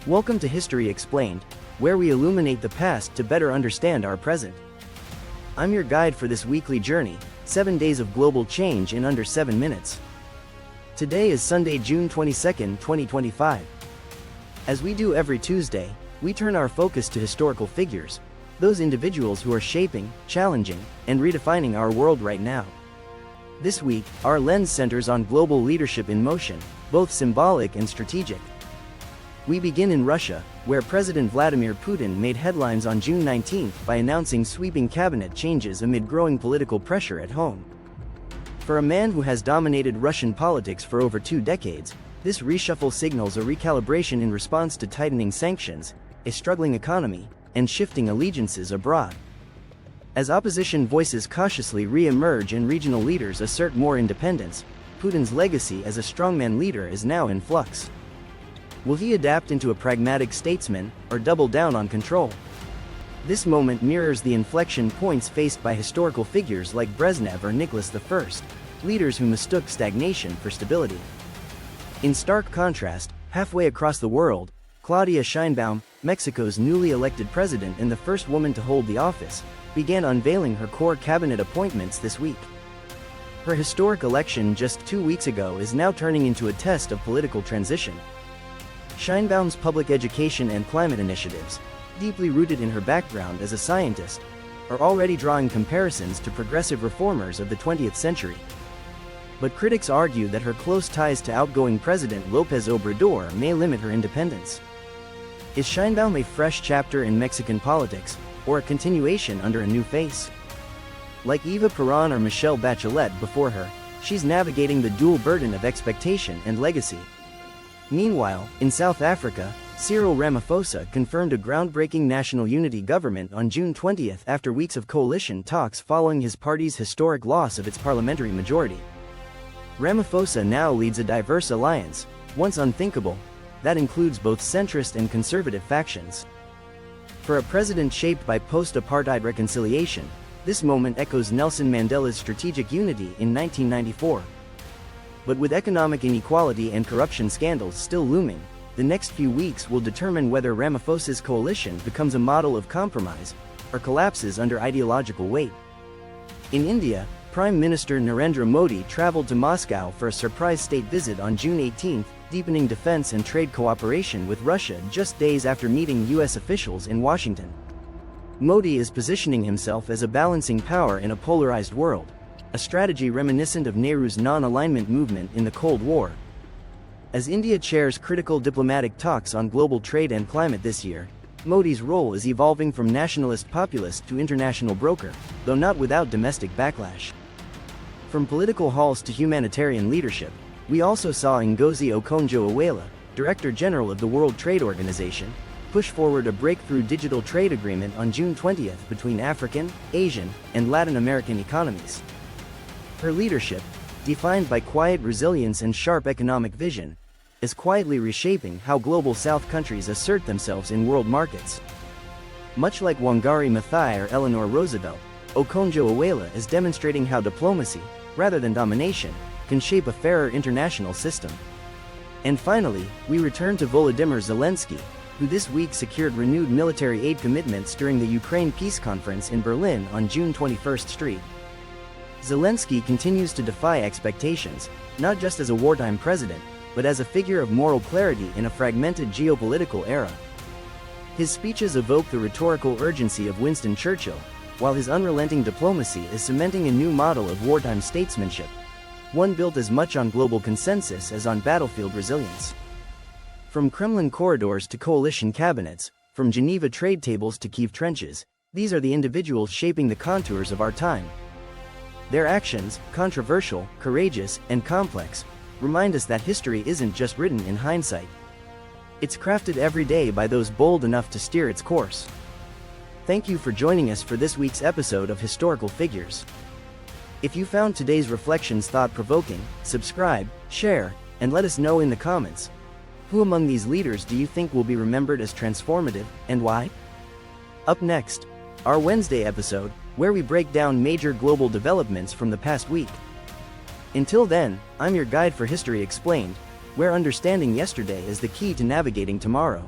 Welcome to History Explained, where we illuminate the past to better understand our present. I'm your guide for this weekly journey, 7 days of global change in under 7 minutes. Today is Sunday, June 22, 2025. As we do every Tuesday, we turn our focus to historical figures, those individuals who are shaping, challenging, and redefining our world right now. This week, our lens centers on global leadership in motion, both symbolic and strategic. We begin in Russia, where President Vladimir Putin made headlines on June 19 by announcing sweeping cabinet changes amid growing political pressure at home. For a man who has dominated Russian politics for over 2 decades, this reshuffle signals a recalibration in response to tightening sanctions, a struggling economy, and shifting allegiances abroad. As opposition voices cautiously re-emerge and regional leaders assert more independence, Putin's legacy as a strongman leader is now in flux. Will he adapt into a pragmatic statesman, or double down on control? This moment mirrors the inflection points faced by historical figures like Brezhnev or Nicholas I, leaders who mistook stagnation for stability. In stark contrast, halfway across the world, Claudia Sheinbaum, Mexico's newly elected president and the first woman to hold the office, began unveiling her core cabinet appointments this week. Her historic election just 2 weeks ago is now turning into a test of political transition. Sheinbaum's public education and climate initiatives, deeply rooted in her background as a scientist, are already drawing comparisons to progressive reformers of the 20th century. But critics argue that her close ties to outgoing President López Obrador may limit her independence. Is Sheinbaum a fresh chapter in Mexican politics, or a continuation under a new face? Like Eva Perón or Michelle Bachelet before her, she's navigating the dual burden of expectation and legacy. Meanwhile, in South Africa, Cyril Ramaphosa confirmed a groundbreaking national unity government on June 20 after weeks of coalition talks following his party's historic loss of its parliamentary majority. Ramaphosa now leads a diverse alliance, once unthinkable, that includes both centrist and conservative factions. For a president shaped by post-apartheid reconciliation, this moment echoes Nelson Mandela's strategic unity in 1994. But with economic inequality and corruption scandals still looming, the next few weeks will determine whether Ramaphosa's coalition becomes a model of compromise or collapses under ideological weight. In India, Prime Minister Narendra Modi traveled to Moscow for a surprise state visit on June 18, deepening defense and trade cooperation with Russia just days after meeting U.S. officials in Washington. Modi is positioning himself as a balancing power in a polarized world, a strategy reminiscent of Nehru's non-alignment movement in the Cold War. As India chairs critical diplomatic talks on global trade and climate this year, Modi's role is evolving from nationalist populist to international broker, though not without domestic backlash. From political halls to humanitarian leadership, we also saw Ngozi Okonjo-Iweala, Director General of the World Trade Organization, push forward a breakthrough digital trade agreement on June 20 between African, Asian, and Latin American economies. Her leadership, defined by quiet resilience and sharp economic vision, is quietly reshaping how global South countries assert themselves in world markets. Much like Wangari Maathai or Eleanor Roosevelt, Okonjo-Iweala is demonstrating how diplomacy, rather than domination, can shape a fairer international system. And finally, we return to Volodymyr Zelensky, who this week secured renewed military aid commitments during the Ukraine Peace Conference in Berlin on June 21st Street. Zelensky continues to defy expectations, not just as a wartime president, but as a figure of moral clarity in a fragmented geopolitical era. His speeches evoke the rhetorical urgency of Winston Churchill, while his unrelenting diplomacy is cementing a new model of wartime statesmanship, one built as much on global consensus as on battlefield resilience. From Kremlin corridors to coalition cabinets, from Geneva trade tables to Kyiv trenches, these are the individuals shaping the contours of our time. Their actions, controversial, courageous, and complex, remind us that history isn't just written in hindsight. It's crafted every day by those bold enough to steer its course. Thank you for joining us for this week's episode of Historical Figures. If you found today's reflections thought-provoking, subscribe, share, and let us know in the comments. Who among these leaders do you think will be remembered as transformative, and why? Up next, our Wednesday episode, where we break down major global developments from the past week. Until then, I'm your guide for History Explained, where understanding yesterday is the key to navigating tomorrow.